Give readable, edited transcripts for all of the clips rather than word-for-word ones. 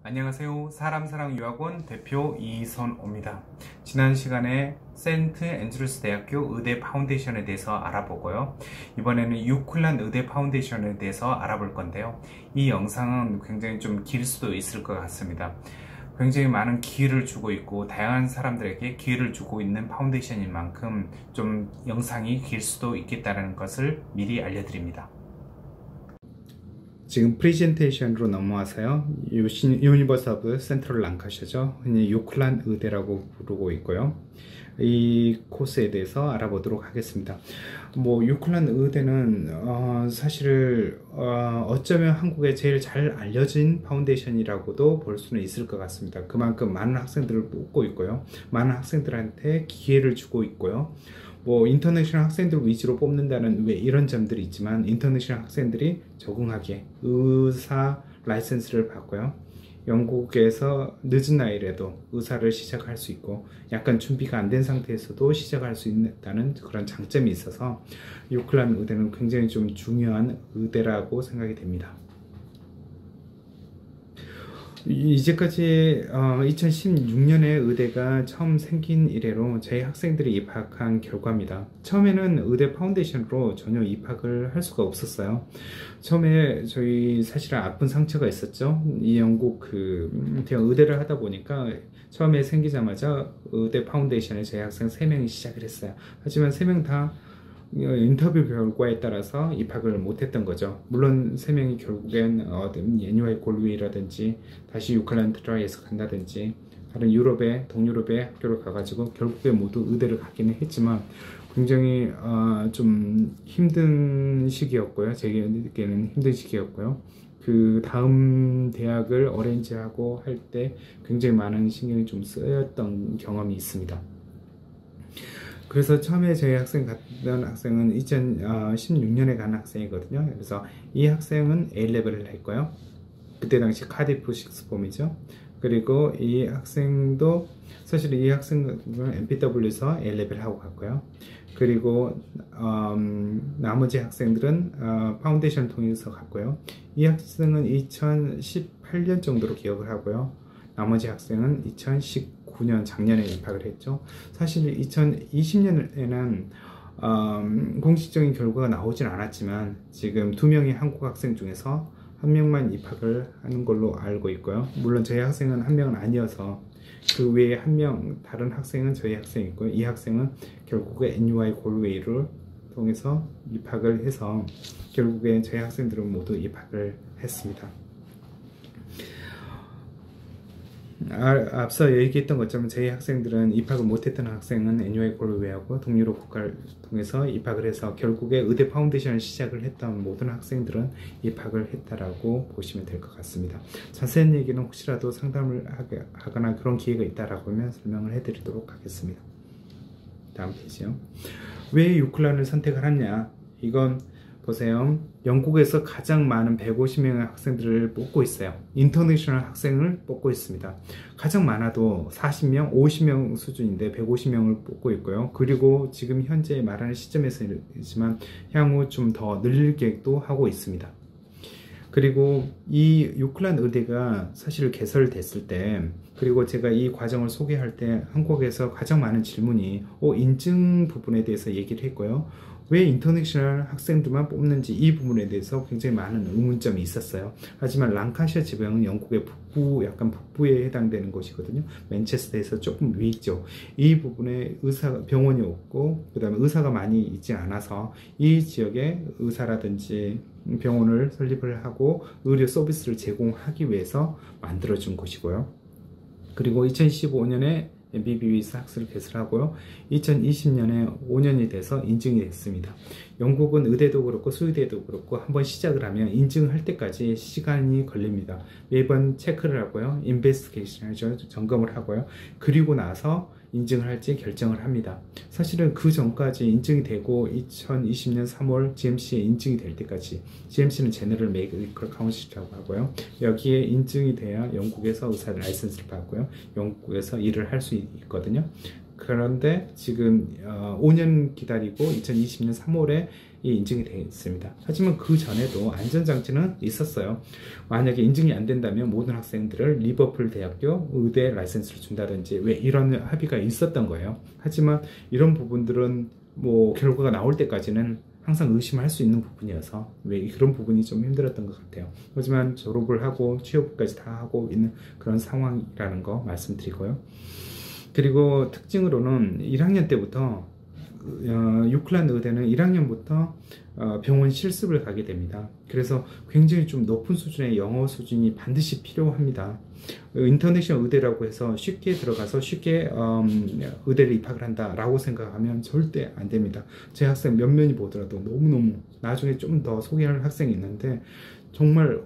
안녕하세요. 사람사랑유학원 대표 이선호입니다. 지난 시간에 세인트 앤드루스 대학교 의대 파운데이션에 대해서 알아보고요. 이번에는 유클란 의대 파운데이션에 대해서 알아볼 건데요. 이 영상은 굉장히 좀 길 수도 있을 것 같습니다. 굉장히 많은 기회를 주고 있고 다양한 사람들에게 기회를 주고 있는 파운데이션인 만큼 좀 영상이 길 수도 있겠다는 것을 미리 알려드립니다. 지금 프레젠테이션으로 넘어와서요. 유니버시티 오브 센트럴 랑카셔죠. 흔히 유클란 의대라고 부르고 있고요. 이 코스에 대해서 알아보도록 하겠습니다. 유클란 의대는 사실 어쩌면 한국에 제일 잘 알려진 파운데이션이라고도 볼 수는 있을 것 같습니다. 그만큼 많은 학생들을 뽑고 있고요. 많은 학생들한테 기회를 주고 있고요. 인터내셔널 학생들 위주로 뽑는다는 왜 이런 점들이 있지만 인터내셔널 학생들이 적응하기에 의사 라이센스를 받고요. 영국에서 늦은 나이라도 의사를 시작할 수 있고 약간 준비가 안 된 상태에서도 시작할 수 있다는 그런 장점이 있어서 유클란 의대는 굉장히 좀 중요한 의대라고 생각이 됩니다. 이제까지 2016년에 의대가 처음 생긴 이래로 저희 학생들이 입학한 결과입니다. 처음에는 의대 파운데이션으로 전혀 입학을 할 수가 없었어요. 처음에 저희 사실은 아픈 상처가 있었죠. 이 영국 제가 의대를 하다 보니까 처음에 생기자마자 의대 파운데이션에 저희 학생 3명이 시작을 했어요. 하지만 3명 다 인터뷰 결과에 따라서 입학을 못했던 거죠. 물론 3명이 결국엔 NUI 골웨이라든지 다시 유클란 트라이에서 간다든지 다른 동유럽의 학교를 가가지고 결국에 모두 의대를 가기는 했지만 굉장히 좀 힘든 시기였고요. 제게는 힘든 시기였고요. 그 다음 대학을 어레인지하고 할 때 굉장히 많은 신경이 좀 쓰였던 경험이 있습니다. 그래서 처음에 저희 갔던 학생은 2016년에 간 학생이거든요. 그래서 이 학생은 A레벨을 했고요. 그때 당시 카디프 식스폼이죠. 그리고 이 학생도 사실 이 학생은 MPW에서 A레벨 하고 갔고요. 그리고 나머지 학생들은 파운데이션 통해서 갔고요. 이 학생은 2018년 정도로 기억을 하고요. 나머지 학생은 2019년 작년에 입학을 했죠. 사실 2020년에는 공식적인 결과가 나오진 않았지만 지금 2명의 한국 학생 중에서 1명만 입학을 하는 걸로 알고 있고요. 물론 저희 학생은 1명은 아니어서 그 외에 1명 다른 학생은 저희 학생이고요. 이 학생은 결국에 NUI 골웨이를 통해서 입학을 해서 결국에 저희 학생들은 모두 입학을 했습니다. 앞서 얘기했던 것처럼 저희 학생들은 입학을 못했던 학생은 NUI 골웨이하고 동유럽 국가를 통해서 입학을 해서 결국에 의대 파운데이션을 시작을 했던 모든 학생들은 입학을 했다라고 보시면 될 것 같습니다. 자세한 얘기는 혹시라도 상담을 하거나 그런 기회가 있다라고 하면 설명을 해드리도록 하겠습니다. 다음 페이지요. 왜 유클란을 선택을 했냐? 이건 보세요. 영국에서 가장 많은 150명의 학생들을 뽑고 있어요. 인터내셔널 학생을 뽑고 있습니다. 가장 많아도 40명, 50명 수준인데 150명을 뽑고 있고요. 그리고 지금 현재 말하는 시점에서지만 향후 좀 더 늘릴 계획도 하고 있습니다. 그리고 이 유클란 의대가 사실 개설됐을 때 그리고 제가 이 과정을 소개할 때 한국에서 가장 많은 질문이 인증 부분에 대해서 얘기를 했고요. 왜 인터내셔널 학생들만 뽑는지 이 부분에 대해서 굉장히 많은 의문점이 있었어요. 하지만 랑카셔 지방은 영국의 약간 북부에 해당되는 곳이거든요. 맨체스터에서 조금 위에 있죠. 이 부분에 병원이 없고 그 다음에 의사가 많이 있지 않아서 이 지역에 의사라든지 병원을 설립을 하고 의료 서비스를 제공하기 위해서 만들어준 곳이고요. 그리고 2015년에 MBBS 학술을 개설하고요. 2020년에 5년이 돼서 인증이 됐습니다. 영국은 의대도 그렇고 수의대도 그렇고 한번 시작을 하면 인증할 때까지 시간이 걸립니다. 매번 체크를 하고요. 인베스티게이션 하죠. 점검을 하고요. 그리고 나서 인증을 할지 결정을 합니다. 사실은 그 전까지 인증이 되고 2020년 3월 GMC에 인증이 될 때까지 GMC는 제너럴 메디컬 카운실이라고 하고요. 여기에 인증이 돼야 영국에서 의사 라이센스를 받고요. 영국에서 일을 할 수 있거든요. 그런데 지금 5년 기다리고 2020년 3월에 인증이 되어 있습니다. 하지만 그 전에도 안전장치는 있었어요. 만약에 인증이 안 된다면 모든 학생들을 리버풀 대학교 의대 라이센스를 준다든지 왜 이런 합의가 있었던 거예요. 하지만 이런 부분들은 뭐 결과가 나올 때까지는 항상 의심할 수 있는 부분이어서 왜 그런 부분이 좀 힘들었던 것 같아요. 하지만 졸업을 하고 취업까지 다 하고 있는 그런 상황이라는 거 말씀드리고요. 그리고 특징으로는 1학년 때부터 유클란드 의대는 1학년부터 병원 실습을 가게 됩니다. 그래서 굉장히 좀 높은 수준의 영어 수준이 반드시 필요합니다. 인터내셔널 의대라고 해서 쉽게 들어가서 쉽게 의대를 입학을 한다라고 생각하면 절대 안 됩니다. 제 학생 몇 명이 보더라도 너무너무 나중에 좀 더 소개할 학생이 있는데 정말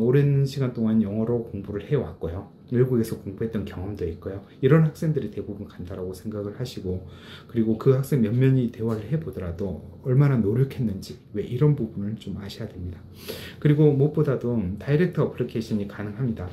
오랜 시간 동안 영어로 공부를 해왔고요. 외국에서 공부했던 경험도 있고요. 이런 학생들이 대부분 간다라고 생각을 하시고, 그리고 그 학생 몇 명이 대화를 해보더라도 얼마나 노력했는지 왜 이런 부분을 좀 아셔야 됩니다. 그리고 무엇보다도 다이렉트 어플리케이션이 가능합니다.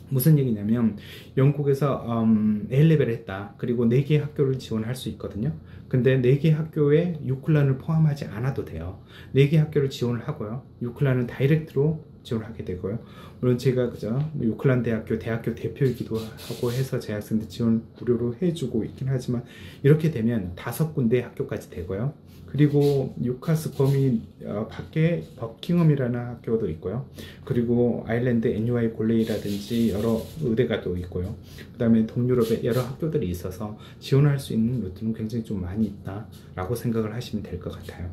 무슨 얘기냐면 영국에서 A레벨을 했다. 그리고 4개의 학교를 지원할 수 있거든요. 근데 4개 학교에 유클란을 포함하지 않아도 돼요. 4개 학교를 지원을 하고요. 유클란은 다이렉트로 지원하게 되고요. 물론 제가 그죠 유클란 대학교 대표이기도 하고 해서 제 학생들 지원 무료로 해주고 있긴 하지만 이렇게 되면 5군데 학교까지 되고요. 그리고 뉴카스 범위 밖에 버킹엄이라는 학교도 있고요. 그리고 아일랜드 NUI 골레이라든지 여러 의대가 또 있고요. 그 다음에 동유럽에 여러 학교들이 있어서 지원할 수 있는 루트는 굉장히 좀 많이 있다라고 생각을 하시면 될 것 같아요.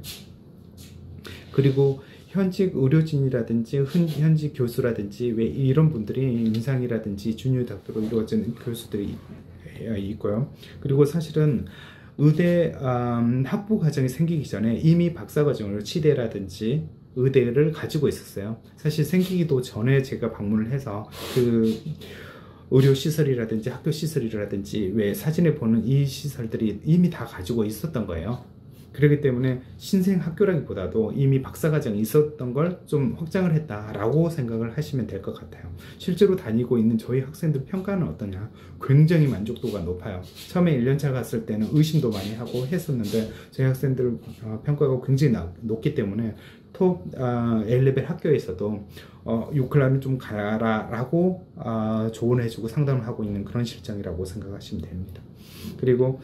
그리고 현직 의료진이라든지 현직 교수라든지 왜 이런 분들이 임상이라든지 주니어 닥터로 이루어진 교수들이 있고요. 그리고 사실은 의대 학부 과정이 생기기 전에 이미 박사 과정을 치대라든지 의대를 가지고 있었어요. 사실 생기기도 전에 제가 방문을 해서 그 의료 시설이라든지 학교 시설이라든지 왜 사진에 보는 이 시설들이 이미 다 가지고 있었던 거예요. 그렇기 때문에 신생 학교라기보다도 이미 박사과정이 있었던 걸 좀 확장을 했다라고 생각을 하시면 될 것 같아요. 실제로 다니고 있는 저희 학생들 평가는 어떠냐? 굉장히 만족도가 높아요. 처음에 1년차 갔을 때는 의심도 많이 하고 했었는데 저희 학생들 평가가 굉장히 높기 때문에 톱 A레벨 학교에서도 유클란은 좀 가라 라고 조언해주고 상담을 하고 있는 그런 실정이라고 생각하시면 됩니다. 그리고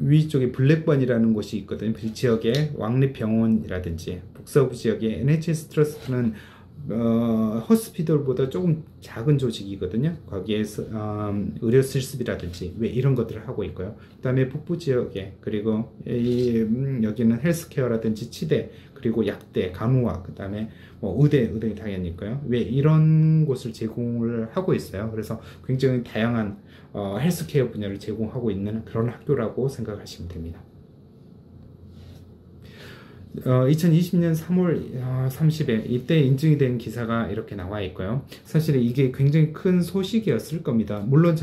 위쪽에 블랙번이라는 곳이 있거든요. 그 지역에 왕립병원이라든지 북서부 지역의 NHS 트러스트는 호스피털보다 조금 작은 조직이거든요. 거기에서 의료 실습이라든지 왜 이런 것들을 하고 있고요. 그 다음에 북부 지역에 그리고 여기는 헬스케어라든지 치대 그리고 약대, 간호학, 그 다음에 의대 당연히 있고요. 왜 이런 곳을 제공을 하고 있어요. 그래서 굉장히 다양한 헬스케어 분야를 제공하고 있는 그런 학교라고 생각하시면 됩니다. 2020년 3월 30일 이때 인증이 된 기사가 이렇게 나와 있고요. 사실 이게 굉장히 큰 소식이었을 겁니다. 물론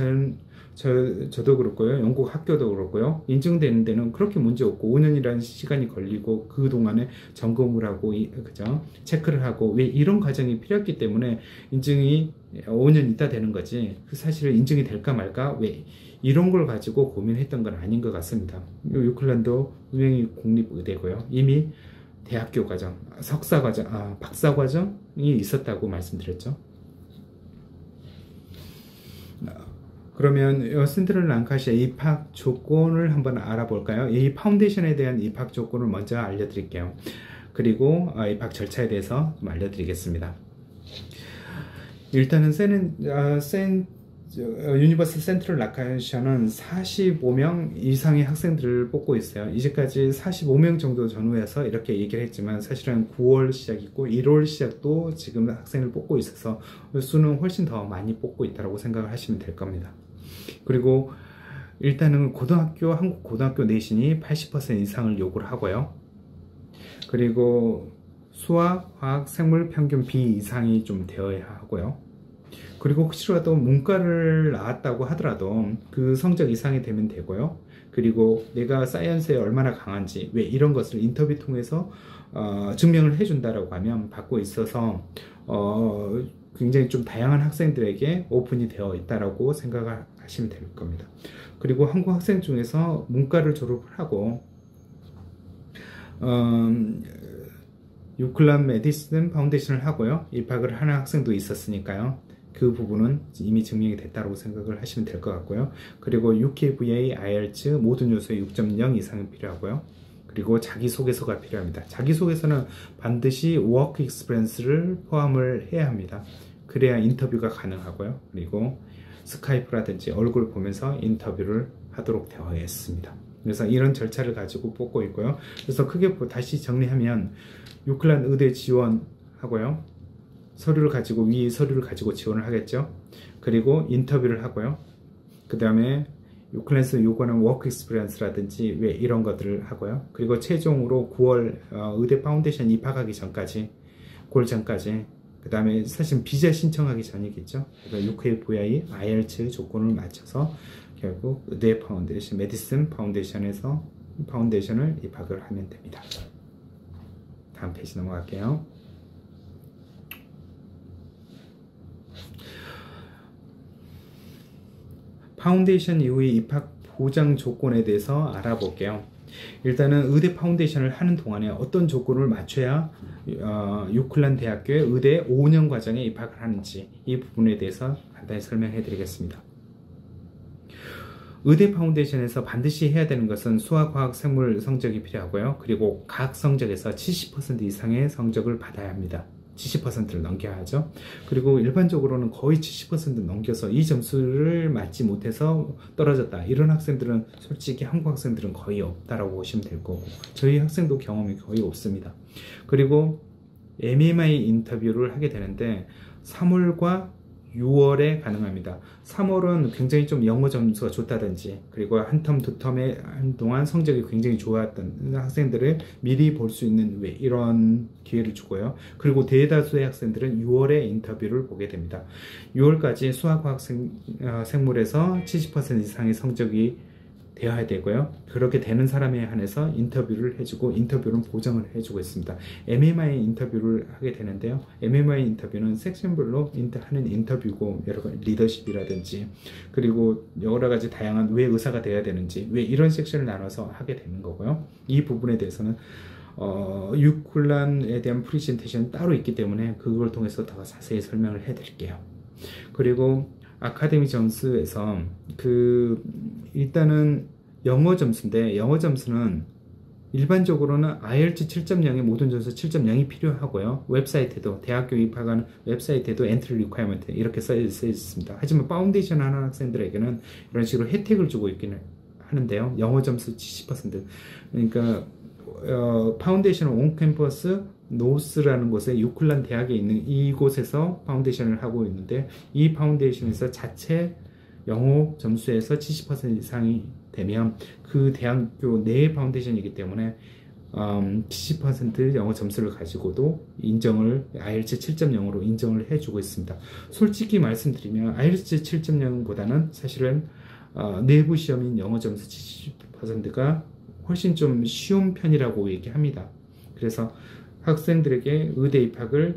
저도 그렇고요. 영국 학교도 그렇고요. 인증되는 데는 그렇게 문제 없고 5년이라는 시간이 걸리고 그 동안에 점검을 하고 그죠? 체크를 하고 왜 이런 과정이 필요했기 때문에 인증이 5년 있다 되는 거지. 그 사실은 인증이 될까 말까 왜 이런 걸 가지고 고민했던 건 아닌 것 같습니다. 유클란도 분명히 공립의대고요. 이미 대학교 과정, 석사 과정, 박사 과정이 있었다고 말씀드렸죠. 그러면 센트럴 랑카시아 입학 조건을 한번 알아볼까요? 이 파운데이션에 대한 입학 조건을 먼저 알려드릴게요. 그리고 입학 절차에 대해서 좀 알려드리겠습니다. 일단은 유니버스 센트럴 랑카시아는 45명 이상의 학생들을 뽑고 있어요. 이제까지 45명 정도 전후해서 이렇게 얘기를 했지만 사실은 9월 시작이고 1월 시작도 지금 학생을 뽑고 있어서 수는 훨씬 더 많이 뽑고 있다고 생각을 하시면 될 겁니다. 그리고 일단은 한국 고등학교 내신이 80% 이상을 요구를 하고요. 그리고 수학, 화학, 생물 평균 B 이상이 좀 되어야 하고요. 그리고 혹시라도 문과를 나왔다고 하더라도 그 성적 이상이 되면 되고요. 그리고 내가 사이언스에 얼마나 강한지 왜 이런 것을 인터뷰 통해서 증명을 해준다라고 하면 받고 있어서 굉장히 좀 다양한 학생들에게 오픈이 되어 있다라고 생각하시면 될 겁니다. 그리고 한국 학생 중에서 문과를 졸업을 하고 유클란 메디슨 파운데이션을 하고요. 입학을 하는 학생도 있었으니까요. 그 부분은 이미 증명이 됐다고 생각을 하시면 될 것 같고요. 그리고 UKVA, IELTS 모든 요소에 6.0 이상이 필요하고요. 그리고 자기소개서가 필요합니다. 자기소개서는 반드시 워크 익스피리언스를 포함을 해야 합니다. 그래야 인터뷰가 가능하고요. 그리고 스카이프라든지 얼굴 보면서 인터뷰를 하도록 되어 있습니다. 그래서 이런 절차를 가지고 뽑고 있고요. 그래서 크게 다시 정리하면 유클란 의대 지원하고요. 서류를 가지고 위 서류를 가지고 지원을 하겠죠. 그리고 인터뷰를 하고요. 그 다음에 유클란에서 요구하는 워크 익스피리언스라든지 왜 이런 것들을 하고요. 그리고 최종으로 9월 의대 파운데이션 입학하기 전까지 9월 전까지 그 다음에 사실 비자 신청하기 전이겠죠. 그러니까 UKVA, IELTS 조건을 맞춰서 결국 의대 파운데이션, 메디슨 파운데이션에서 파운데이션을 입학을 하면 됩니다. 다음 페이지 넘어갈게요. 파운데이션 이후의 입학 보장 조건에 대해서 알아볼게요. 일단은 의대 파운데이션을 하는 동안에 어떤 조건을 맞춰야 유클란 대학교의 의대 5년 과정에 입학을 하는지 이 부분에 대해서 간단히 설명해 드리겠습니다. 의대 파운데이션에서 반드시 해야 되는 것은 수학, 화학, 생물 성적이 필요하고요. 그리고 각 성적에서 70% 이상의 성적을 받아야 합니다. 70%를 넘겨야 하죠. 그리고 일반적으로는 거의 70% 넘겨서 이 점수를 맞지 못해서 떨어졌다. 이런 학생들은 솔직히 한국 학생들은 거의 없다라고 보시면 될 거고 저희 학생도 경험이 거의 없습니다. 그리고 MMI 인터뷰를 하게 되는데 3월과 6월에 가능합니다. 3월은 굉장히 좀 영어 점수가 좋다든지 그리고 한 텀 두 텀에 한동안 성적이 굉장히 좋았던 학생들을 미리 볼 수 있는 왜 이런 기회를 주고요. 그리고 대다수의 학생들은 6월에 인터뷰를 보게 됩니다. 6월까지 수학, 화학, 생물에서 70% 이상의 성적이 되어야 되고요. 그렇게 되는 사람에 한해서 인터뷰를 해주고 인터뷰는 보장을 해주고 있습니다. MMI 인터뷰를 하게 되는데요. MMI 인터뷰는 섹션별로 하는 인터뷰고 여러 가지 리더십이라든지 그리고 여러 가지 다양한 왜 의사가 돼야 되는지 왜 이런 섹션을 나눠서 하게 되는 거고요. 이 부분에 대해서는 유클란에 대한 프리젠테이션 따로 있기 때문에 그걸 통해서 더 자세히 설명을 해 드릴게요. 그리고 아카데미 점수에서 일단은 영어 점수인데 영어 점수는 일반적으로는 IELTS 7.0의 모든 점수 7.0이 필요하고요. 웹사이트에도 대학교 입학하는 웹사이트에도 엔트리 리퀘어먼트 이렇게 써 있습니다. 하지만 파운데이션 하는 학생들에게는 이런 식으로 혜택을 주고 있기는 하는데요. 영어 점수 70% 그러니까 파운데이션 온 캠퍼스 노스라는 곳에 유클란 대학에 있는 이곳에서 파운데이션을 하고 있는데 이 파운데이션에서 자체 영어 점수에서 70% 이상이 되면 그 대학교 내의 파운데이션이기 때문에 70% 영어 점수를 가지고도 인정을 IELTS 7.0으로 인정을 해주고 있습니다. 솔직히 말씀드리면 IELTS 7.0보다는 사실은 내부 시험인 영어 점수 70%가 훨씬 좀 쉬운 편이라고 얘기합니다. 그래서 학생들에게 의대 입학을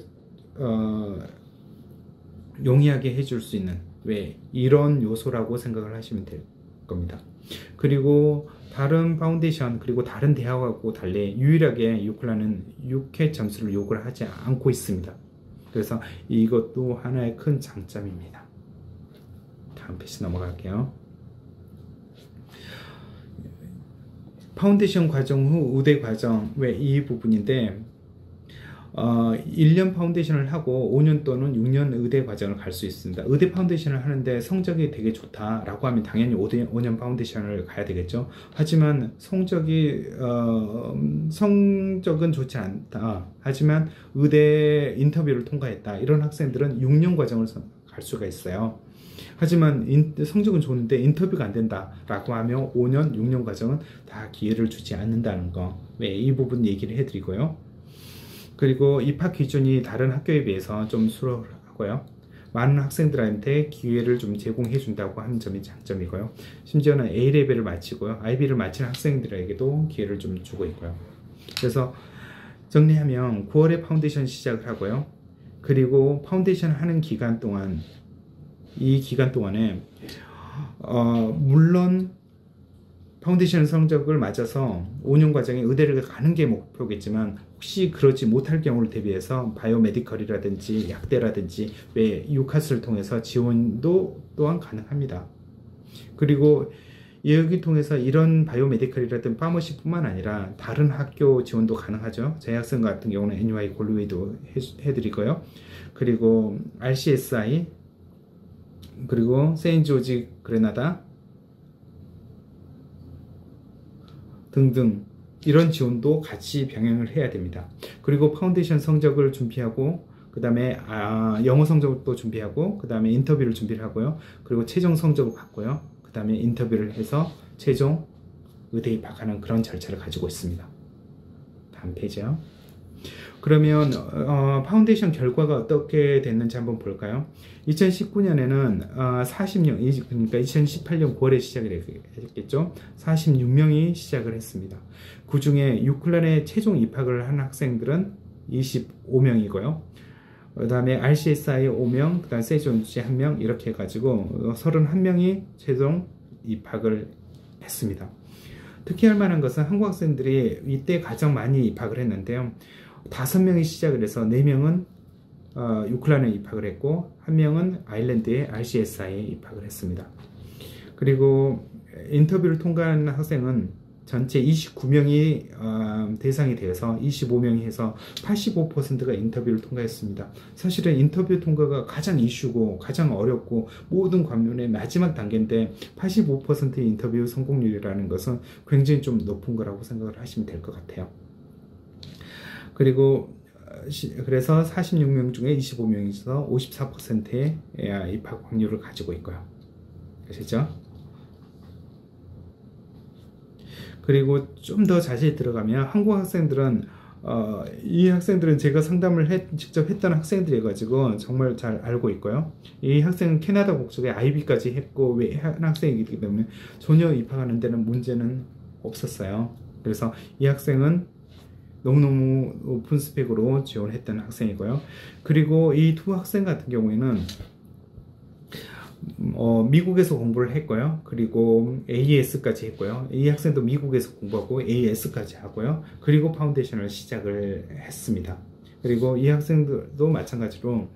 용이하게 해줄 수 있는 왜 이런 요소라고 생각을 하시면 될 겁니다. 그리고 다른 파운데이션 그리고 다른 대학하고 달리 유일하게 유클란은 6회 점수를 요구를 하지 않고 있습니다. 그래서 이것도 하나의 큰 장점입니다. 다음 페이지 넘어갈게요. 파운데이션 과정 후 의대 과정 왜 이 부분인데 1년 파운데이션을 하고 5년 또는 6년 의대 과정을 갈 수 있습니다. 의대 파운데이션을 하는데 성적이 되게 좋다라고 하면 당연히 5년 파운데이션을 가야 되겠죠. 하지만 성적은 좋지 않다. 하지만 의대 인터뷰를 통과했다. 이런 학생들은 6년 과정을 갈 수가 있어요. 하지만 성적은 좋은데 인터뷰가 안 된다라고 하면 5년, 6년 과정은 다 기회를 주지 않는다는 거. 이 부분 얘기를 해드리고요. 그리고 입학 기준이 다른 학교에 비해서 좀 수월하고요. 많은 학생들한테 기회를 좀 제공해 준다고 하는 점이 장점이고요. 심지어는 A레벨을 마치고요. IB를 마친 학생들에게도 기회를 좀 주고 있고요. 그래서 정리하면 9월에 파운데이션 시작을 하고요. 그리고 파운데이션 하는 기간 동안 이 기간 동안에 물론 파운데이션 성적을 맞아서 5년 과정에 의대를 가는 게 목표겠지만 혹시 그러지 못할 경우를 대비해서 바이오메디컬이라든지 약대라든지 왜 유카스를 통해서 지원도 또한 가능합니다. 그리고 여기 통해서 이런 바이오메디컬이라든 파머시뿐만 아니라 다른 학교 지원도 가능하죠. 제 학생 같은 경우는 NUI 골드웨이도 해드리고요. 그리고 RCSI 그리고 세인조지 그레나다 등등 이런 지원도 같이 병행을 해야 됩니다. 그리고 파운데이션 성적을 준비하고 그 다음에 영어 성적도 준비하고 그 다음에 인터뷰를 준비를 하고요. 그리고 최종 성적을 받고요. 그 다음에 인터뷰를 해서 최종 의대 입학하는 그런 절차를 가지고 있습니다. 다음 페이지요. 그러면 파운데이션 결과가 어떻게 됐는지 한번 볼까요? 2019년에는 46, 그러니까 2018년 9월에 시작을 했겠죠. 46명이 시작을 했습니다. 그 중에 유클란에 최종 입학을 한 학생들은 25명이고요. 그 다음에 RCSI 5명, 그 다음에 세이존지 1명 이렇게 해가지고 31명이 최종 입학을 했습니다. 특히 할 만한 것은 한국 학생들이 이때 가장 많이 입학을 했는데요. 5명이 시작을 해서 4명은 유클란에 입학을 했고 1명은 아일랜드의 RCSI에 입학을 했습니다. 그리고 인터뷰를 통과한 학생은 전체 29명이 대상이 되어서 25명이 해서 85%가 인터뷰를 통과했습니다. 사실은 인터뷰 통과가 가장 이슈고 가장 어렵고 모든 관문의 마지막 단계인데 85%의 인터뷰 성공률이라는 것은 굉장히 좀 높은 거라고 생각을 하시면 될 것 같아요. 그리고 그래서 46명 중에 25명에서 54%의 입학 확률을 가지고 있고요. 아시죠? 그리고 좀 더 자세히 들어가면 한국 학생들은 이 학생들은 제가 상담을 직접 했던 학생들이 가지고 정말 잘 알고 있고요. 이 학생은 캐나다 국적에 IB까지 했고 외한 학생이기 때문에 전혀 입학하는 데는 문제는 없었어요. 그래서 이 학생은 너무너무 높은 스펙으로 지원했던 학생이고요. 그리고 이 두 학생 같은 경우에는 미국에서 공부를 했고요. 그리고 AS까지 했고요. 이 학생도 미국에서 공부하고 AS까지 하고요. 그리고 파운데이션을 시작을 했습니다. 그리고 이 학생들도 마찬가지로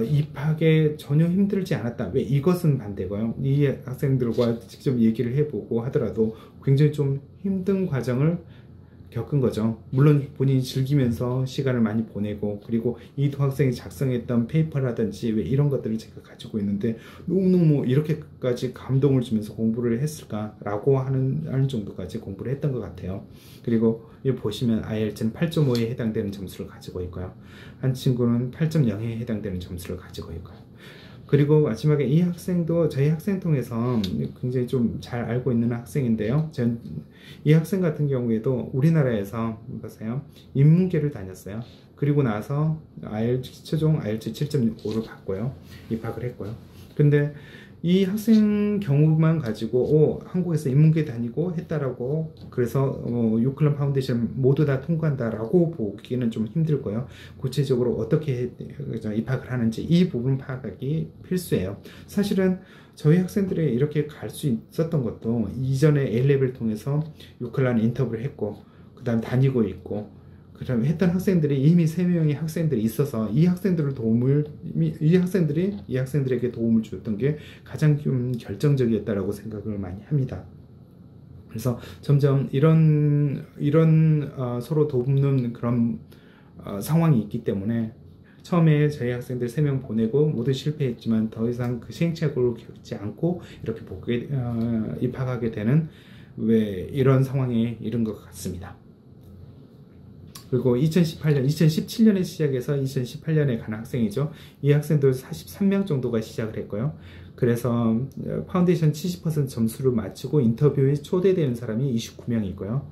입학에 전혀 힘들지 않았다. 왜 이것은 반대고요. 이 학생들과 직접 얘기를 해보고 하더라도 굉장히 좀 힘든 과정을 겪은 거죠. 물론 본인이 즐기면서 시간을 많이 보내고 그리고 이 두 학생이 작성했던 페이퍼라든지 왜 이런 것들을 제가 가지고 있는데 너무너무 이렇게까지 감동을 주면서 공부를 했을까라고 하는 정도까지 공부를 했던 것 같아요. 그리고 여기 보시면 IELTS는 8.5에 해당되는 점수를 가지고 있고요. 한 친구는 8.0에 해당되는 점수를 가지고 있고요. 그리고 마지막에 이 학생도 저희 학생 통해서 굉장히 좀 잘 알고 있는 학생인데요. 이 학생 같은 경우에도 우리나라에서 보세요. 인문계를 다녔어요. 그리고 나서 최종 IELTS 7.5를 받고요. 입학을 했고요. 근데 이 학생 경우만 가지고 한국에서 인문계 다니고 했다라고 그래서 유클란 파운데이션 모두 다 통과한다라고 보기는 좀 힘들고요. 구체적으로 어떻게 입학을 하는지 이 부분 파악하기 필수예요. 사실은 저희 학생들이 이렇게 갈 수 있었던 것도 이전에 A레벨 통해서 유클란 인터뷰를 했고 그 다음 다니고 있고 그 다음에 했던 학생들이 이미 3명의 학생들이 있어서 이 학생들에게 도움을 줬던 게 가장 좀 결정적이었다라고 생각을 많이 합니다. 그래서 점점 이런 서로 돕는 그런 상황이 있기 때문에 처음에 저희 학생들 3명 보내고 모두 실패했지만 더 이상 그 시행착오를 겪지 않고 이렇게 입학하게 되는 왜 이런 상황에 이른 것 같습니다. 그리고 2017년에 시작해서 2018년에 간 학생이죠. 이 학생도 43명 정도가 시작을 했고요. 그래서 파운데이션 70% 점수를 마치고 인터뷰에 초대되는 사람이 29명이고요.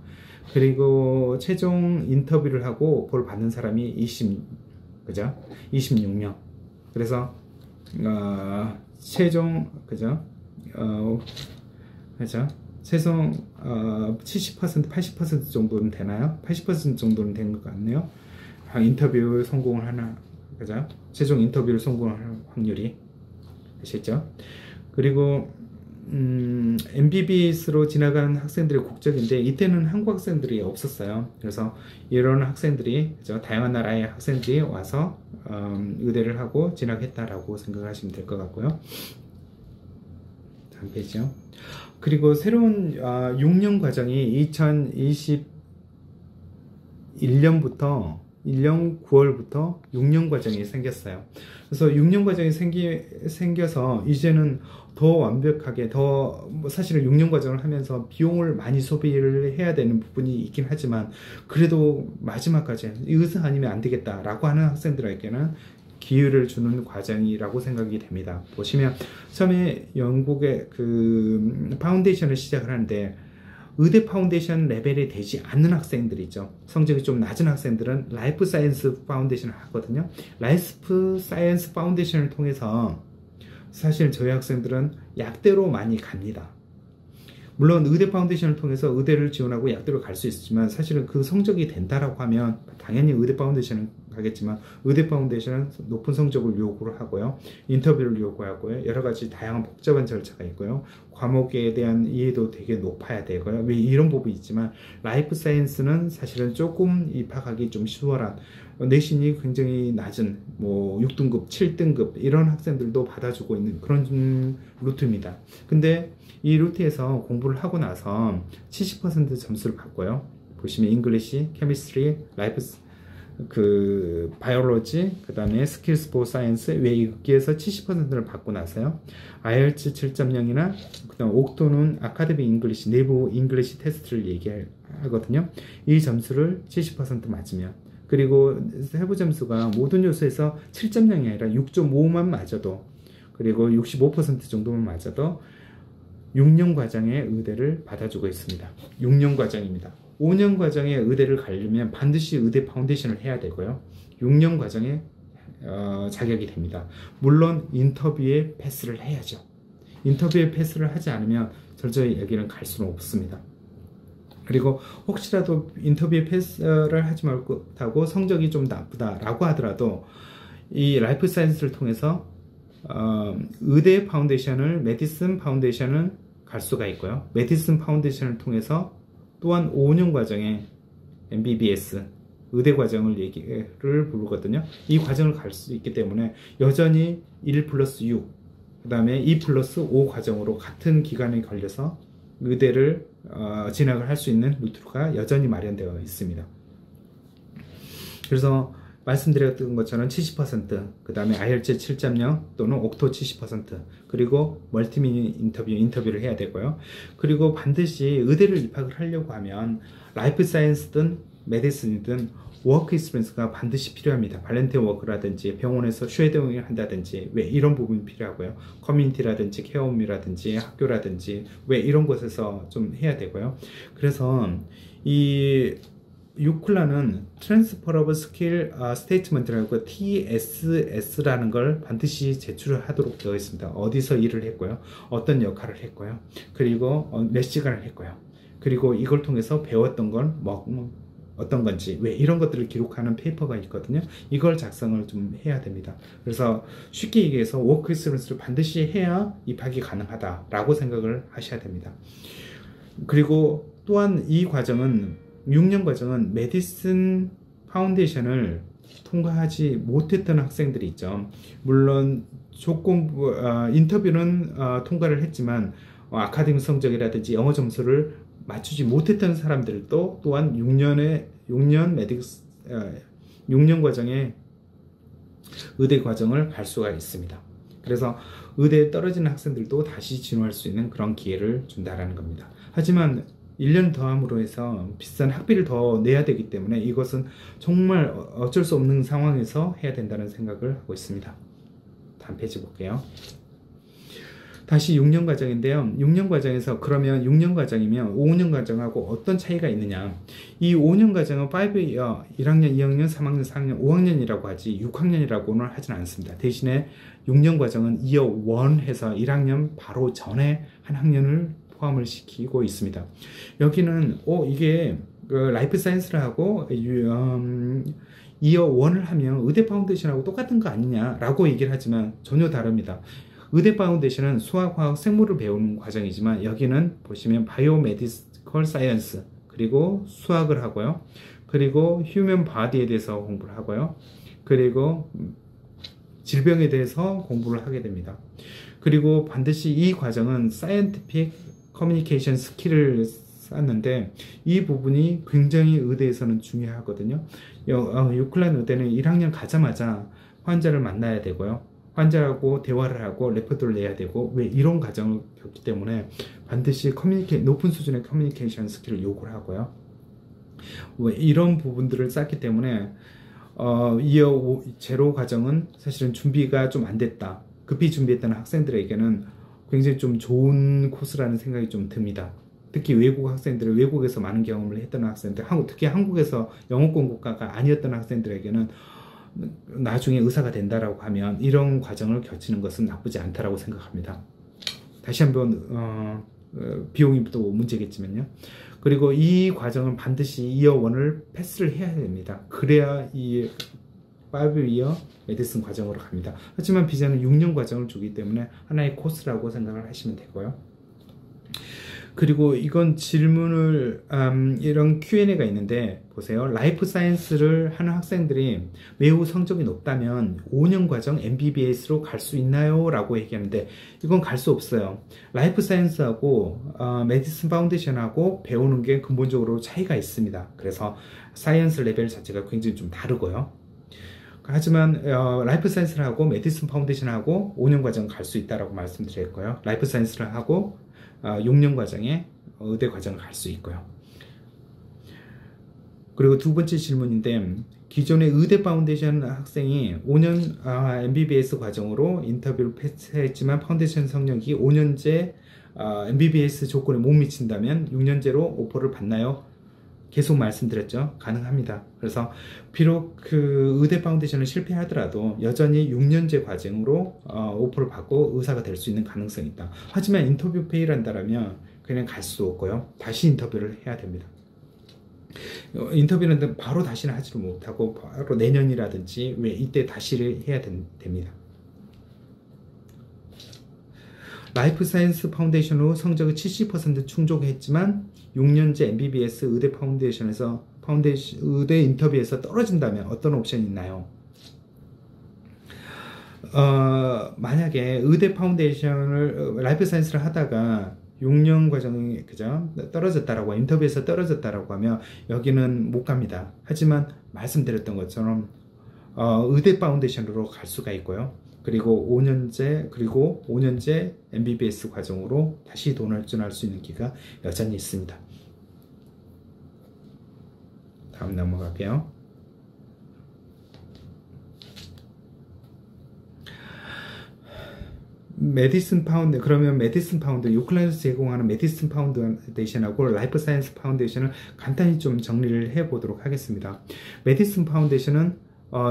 그리고 최종 인터뷰를 하고 오퍼를 받는 사람이 26명. 그래서 최종 최종 70% 80% 정도는 되나요? 80% 정도는 된 것 같네요. 인터뷰 성공을 하나, 최종 인터뷰를 성공할 확률이 아시죠? 그리고 MBBS로 지나가는 학생들의 국적인데 이때는 한국 학생들이 없었어요. 그래서 이런 학생들이 다양한 나라의 학생들이 와서 의대를 하고 진학했다라고 생각하시면 될 것 같고요. 다음 페이지요. 그리고 새로운 6년 과정이 2021년부터 1년 9월부터 6년 과정이 생겼어요. 그래서 6년 과정이 생겨서 이제는 더 완벽하게 사실은 6년 과정을 하면서 비용을 많이 소비를 해야 되는 부분이 있긴 하지만 그래도 마지막까지 의사 아니면 안 되겠다 라고 하는 학생들에게는 기회를 주는 과정이라고 생각이 됩니다. 보시면 처음에 영국의 그 파운데이션을 시작을 하는데 의대 파운데이션 레벨이 되지 않는 학생들이죠. 성적이 좀 낮은 학생들은 라이프 사이언스 파운데이션을 하거든요. 라이프 사이언스 파운데이션을 통해서 사실 저희 학생들은 약대로 많이 갑니다. 물론 의대 파운데이션을 통해서 의대를 지원하고 약대로 갈 수 있지만 사실은 그 성적이 된다라고 하면 당연히 의대 파운데이션은 가겠지만 의대 파운데이션은 높은 성적을 요구를 하고요. 인터뷰를 요구하고요. 여러 가지 다양한 복잡한 절차가 있고요. 과목에 대한 이해도 되게 높아야 되고요. 왜 이런 부분이 있지만 라이프 사이언스는 사실은 조금 입학하기 좀 수월한 내신이 굉장히 낮은 6등급, 7등급 이런 학생들도 받아주고 있는 그런 루트입니다. 근데 이 루트에서 공부를 하고 나서 70% 점수를 받고요. 보시면 잉글리시, 케미스트리, 라이프 바이올로지, 그 다음에 스킬스 포 사이언스 여기에서 70%를 받고 나서요. IELTS 7.0이나 그 다음 옥토는 아카데믹 잉글리시, 내부 잉글리시 테스트를 얘기하거든요. 이 점수를 70% 맞으면 그리고 세부 점수가 모든 요소에서 7.0이 아니라 6.5만 맞아도 그리고 65% 정도만 맞아도 6년 과정의 의대를 받아주고 있습니다. 6년 과정입니다. 5년 과정의 의대를 가려면 반드시 의대 파운데이션을 해야 되고요. 6년 과정에 자격이 됩니다. 물론 인터뷰에 패스를 해야죠. 인터뷰에 패스를 하지 않으면 절저히 여기는 갈 수는 없습니다. 그리고 혹시라도 인터뷰에 패스를 하지 못하고 성적이 좀 나쁘다라고 하더라도 이 라이프 사이언스를 통해서 의대 파운데이션을 메디슨 파운데이션은 갈 수가 있고요. 메디슨 파운데이션을 통해서 또한 5년 과정의 MBBS 의대 과정을 부르거든요. 이 과정을 갈 수 있기 때문에 여전히 1+6 그 다음에 2+5 과정으로 같은 기간에 걸려서 의대를 진학을 할 수 있는 루트가 여전히 마련되어 있습니다. 그래서 말씀드렸던 것처럼 70%, 그 다음에 IELTS 7.0 또는 옥토 70%, 그리고 멀티미니 인터뷰를 해야 되고요. 그리고 반드시 의대를 입학을 하려고 하면 라이프 사이언스든 메디슨이든 워크 익스피리언스가 반드시 필요합니다. 발렌티어 워크라든지 병원에서 쉐도잉을 한다든지 왜 이런 부분이 필요하고요. 커뮤니티라든지 케어홈이라든지 학교라든지 왜 이런 곳에서 좀 해야 되고요. 그래서 이 유클라는 트랜스퍼러블 스킬 스테이트먼트라고 TSS라는 걸 반드시 제출을 하도록 되어 있습니다. 어디서 일을 했고요. 어떤 역할을 했고요. 그리고 몇 시간을 했고요. 그리고 이걸 통해서 배웠던 건 어떤 건지 왜 이런 것들을 기록하는 페이퍼가 있거든요. 이걸 작성을 좀 해야 됩니다. 그래서 쉽게 얘기해서 워크 익스피리언스를 반드시 해야 입학이 가능하다라고 생각을 하셔야 됩니다. 그리고 또한 이 과정은 6년 과정은 메디슨 파운데이션을 통과하지 못했던 학생들이 있죠. 물론 조건부 인터뷰는 통과를 했지만 아카데믹 성적이라든지 영어 점수를 맞추지 못했던 사람들도 또한 6년 과정의 의대 과정을 갈 수가 있습니다. 그래서 의대에 떨어지는 학생들도 다시 진호할 수 있는 그런 기회를 준다라는 겁니다. 하지만 1년 더함으로 해서 비싼 학비를 더 내야 되기 때문에 이것은 정말 어쩔 수 없는 상황에서 해야 된다는 생각을 하고 있습니다. 다음 페이지 볼게요. 다시 6년 과정인데요. 6년 과정에서 그러면 6년 과정이면 5년 과정하고 어떤 차이가 있느냐. 이 5년 과정은 5year, 1학년, 2학년, 3학년, 4학년, 5학년이라고 하지 6학년이라고는 하진 않습니다. 대신에 6년 과정은 year 1 해서 1학년 바로 전에 한 학년을 포함을 시키고 있습니다. 여기는 이게 라이프 사이언스를 하고 이어 1을 하면 의대 파운데이션하고 똑같은 거 아니냐라고 얘기를 하지만 전혀 다릅니다. 의대 파운데이션은 수학, 화학, 생물을 배우는 과정이지만 여기는 보시면 바이오메디컬 사이언스 그리고 수학을 하고요. 그리고 휴먼 바디에 대해서 공부를 하고요. 그리고 질병에 대해서 공부를 하게 됩니다. 그리고 반드시 이 과정은 사이언티픽 커뮤니케이션 스킬을 쌓는데 이 부분이 굉장히 의대에서는 중요하거든요. 유클란 의대는 1학년 가자마자 환자를 만나야 되고요. 환자하고 대화를 하고 레포트를 내야 되고 왜 이런 과정을 겪기 때문에 반드시 높은 수준의 커뮤니케이션 스킬을 요구를 하고요. 왜 이런 부분들을 쌓기 때문에 이어 제로 과정은 사실은 준비가 좀 안 됐다. 급히 준비했다는 학생들에게는 굉장히 좀 좋은 코스라는 생각이 좀 듭니다. 특히 외국 학생들, 외국에서 많은 경험을 했던 학생들, 특히 한국에서 영어권 국가가 아니었던 학생들에게는 나중에 의사가 된다라고 하면 이런 과정을 거치는 것은 나쁘지 않다라고 생각합니다. 다시 한번 비용이 또 문제겠지만요. 그리고 이 과정은 반드시 이어 1을 패스를 해야 됩니다. 그래야 이 5이어 메디슨 과정으로 갑니다. 하지만 비자는 6년 과정을 주기 때문에 하나의 코스라고 생각을 하시면 되고요. 그리고 이건 질문을 이런 Q&A가 있는데 보세요. 라이프 사이언스를 하는 학생들이 매우 성적이 높다면 5년 과정 MBBS로 갈 수 있나요? 라고 얘기하는데 이건 갈 수 없어요. 라이프 사이언스하고 메디슨 파운데이션하고 배우는 게 근본적으로 차이가 있습니다. 그래서 사이언스 레벨 자체가 굉장히 좀 다르고요. 하지만 라이프 사이언스를 하고 메디슨 파운데이션하고 5년 과정 갈 수 있다라고 말씀드렸고요. 라이프 사이언스를 하고 6년 과정에 의대 과정을 갈 수 있고요. 그리고 두 번째 질문인데 기존의 의대 파운데이션 학생이 5년 MBBS 과정으로 인터뷰를 패스했지만 파운데이션 성적이 5년제 MBBS 조건에 못 미친다면 6년제로 오퍼를 받나요? 계속 말씀드렸죠. 가능합니다. 그래서 비록 그 의대 파운데이션을 실패하더라도 여전히 6년제 과정으로 오퍼를 받고 의사가 될 수 있는 가능성이 있다. 하지만 인터뷰 페이를 한다면 그냥 갈 수 없고요. 다시 인터뷰를 해야 됩니다. 인터뷰는 바로 다시는 하지를 못하고 바로 내년이라든지 왜 이때 다시를 해야 됩니다. 라이프 사이언스 파운데이션으로 성적을 70% 충족했지만 6년제 MBBS 의대 파운데이션에서 의대 인터뷰에서 떨어진다면 어떤 옵션이 있나요? 만약에 의대 파운데이션을 라이프 사이언스를 하다가 6년 과정이 떨어졌다라고 인터뷰에서 떨어졌다라고 하면 여기는 못 갑니다. 하지만 말씀드렸던 것처럼 의대 파운데이션으로 갈 수가 있고요. 그리고 5년제 MBBS 과정으로 다시 도전할 수 있는 기회가 여전히 있습니다. 다음 넘어갈게요. 그러면 메디슨 파운드, 유클란에서 제공하는 메디슨 파운데이션하고 라이프 사이언스 파운데이션을 간단히 좀 정리를 해 보도록 하겠습니다. 메디슨 파운데이션은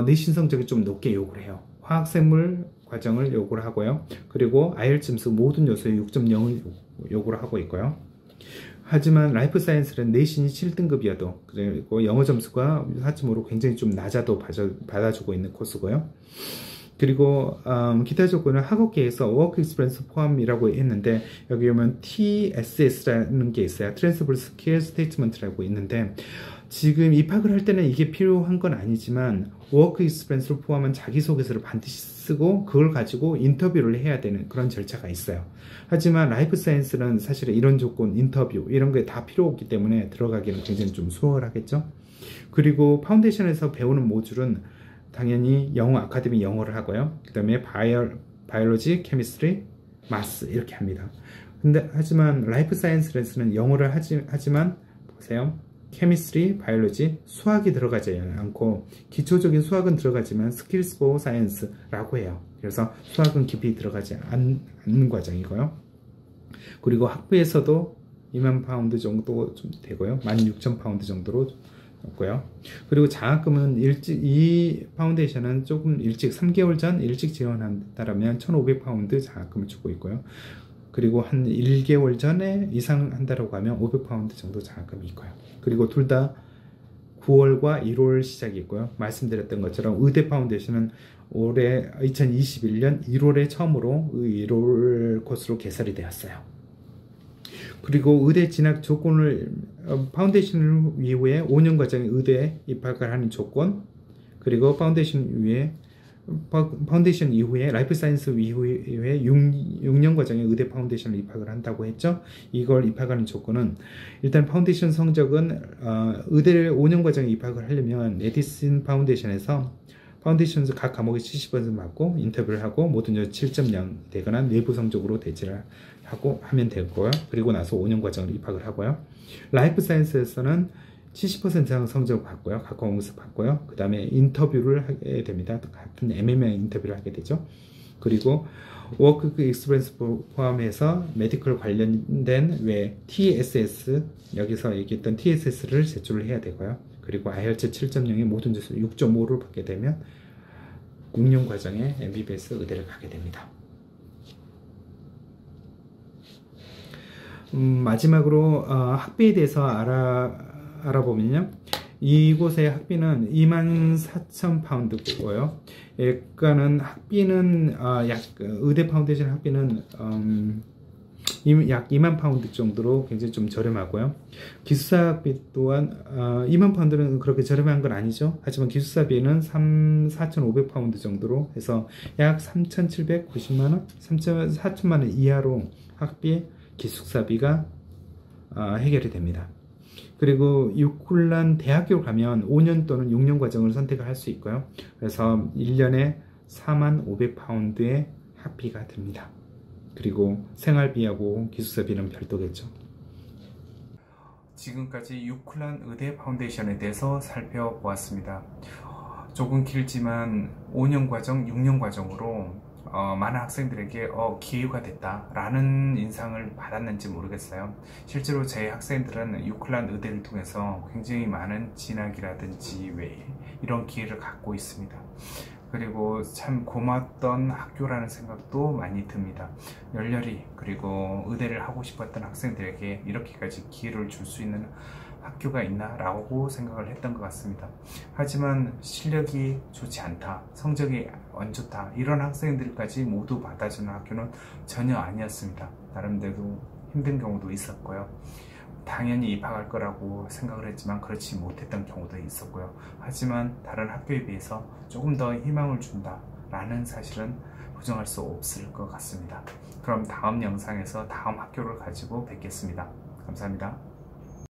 내신 성적이 좀 높게 요구를 해요. 화학생물 과정을 요구를 하고요. 그리고 IELTS 점수 모든 요소에 6.0을 요구를 하고 있고요. 하지만 라이프 사이언스는 내신이 7등급이어도 그리고 영어 점수가 4.5로 굉장히 좀 낮아도 받아주고 있는 코스고요. 그리고 기타 조건은 학업계에서 워크 익스피리언스 포함이라고 했는데 여기 보면 TSS라는 게 있어요. 트랜스퍼블 스킬 스테이트먼트라고 있는데 지금 입학을 할 때는 이게 필요한 건 아니지만 워크 익스피리언스를 포함한 자기소개서를 반드시 쓰고 그걸 가지고 인터뷰를 해야 되는 그런 절차가 있어요. 하지만 라이프 사이언스는 사실 이런 조건, 인터뷰 이런 게 다 필요 없기 때문에 들어가기는 굉장히 좀 수월하겠죠. 그리고 파운데이션에서 배우는 모듈은 당연히 영어, 아카데미 영어를 하고요. 그 다음에 바이올로지, 케미스트리, 마스 이렇게 합니다. 하지만 라이프 사이언스에서는 영어를 하지만 보세요. 케미스트리, 바이올로지, 수학이 들어가지 않고 기초적인 수학은 들어가지만 스킬스 포 사이언스라고 해요. 그래서 수학은 깊이 들어가지 않는 과정이고요. 그리고 학부에서도 2만 파운드 정도 좀 되고요. 16,000파운드 정도로 없고요. 그리고 장학금은 이 파운데이션은 조금 일찍 3개월 전 일찍 지원한다면 1,500파운드 장학금을 주고 있고요. 그리고 한 1개월 전에 이상 한다라고 하면 500파운드 정도 장학금이 있고요. 그리고 둘 다 9월과 1월 시작이고요. 말씀드렸던 것처럼 의대 파운데이션은 올해 2021년 1월에 처음으로 1월 코스로 개설이 되었어요. 그리고 의대 진학 조건을 파운데이션 이후에 5년 과정의 의대에 입학을 하는 조건, 그리고 파운데이션 이후에 라이프 사이언스 이후에 6년 과정의 의대 파운데이션을 입학을 한다고 했죠. 이걸 입학하는 조건은 일단 파운데이션 성적은 의대를 5년 과정에 입학을 하려면 메디신 파운데이션에서 파운데이션 각 과목에 70% 맞고 인터뷰를 하고 모든 7.0 되거나 내부 성적으로 대체를 하고 하면 되고요. 그리고 나서 5년 과정을 입학을 하고요. 라이프 사이언스에서는 70% 이상 성적을 받고요. 각 과목에서 받고요. 그 다음에 인터뷰를 하게 됩니다. 같은 MMA 인터뷰를 하게 되죠. 그리고 워크 익스피리언스 포함해서 메디컬 관련된 TSS, 여기서 얘기했던 TSS를 제출을 해야 되고요. 그리고 IELTS 7.0의 모든 점수 6.5를 받게 되면 6년 과정에 MBBS 의대를 가게 됩니다. 마지막으로 학비에 대해서 알아보면요. 이곳의 학비는 24,000파운드고요. 예가는 학비는 의대 파운데이션 학비는 약 2만 파운드 정도로 굉장히 좀 저렴하고요. 기숙사 학비 또한 2만 파운드는 그렇게 저렴한 건 아니죠. 하지만 기숙사비는 4,500파운드 정도로 해서 약 3,790만원, 4천만원 이하로 학비, 기숙사비가 해결이 됩니다. 그리고 유쿨란 대학교를 가면 5년 또는 6년 과정을 선택을 할 수 있고요. 그래서 1년에 45,000파운드의 학비가 듭니다. 그리고 생활비하고 기숙사비는 별도겠죠. 지금까지 유쿨란 의대 파운데이션에 대해서 살펴보았습니다. 조금 길지만 5년 과정, 6년 과정으로 많은 학생들에게 기회가 됐다라는 인상을 받았는지 모르겠어요. 실제로 제 학생들은 유클란 의대를 통해서 굉장히 많은 진학이라든지 이런 기회를 갖고 있습니다. 그리고 참 고마웠던 학교라는 생각도 많이 듭니다. 열렬히 그리고 의대를 하고 싶었던 학생들에게 이렇게까지 기회를 줄 수 있는 학교가 있나 라고 생각을 했던 것 같습니다. 하지만 실력이 좋지 않다, 성적이 안 좋다, 이런 학생들까지 모두 받아주는 학교는 전혀 아니었습니다. 나름대로 힘든 경우도 있었고요. 당연히 입학할 거라고 생각을 했지만 그렇지 못했던 경우도 있었고요. 하지만 다른 학교에 비해서 조금 더 희망을 준다 라는 사실은 부정할 수 없을 것 같습니다. 그럼 다음 영상에서 다음 학교를 가지고 뵙겠습니다. 감사합니다.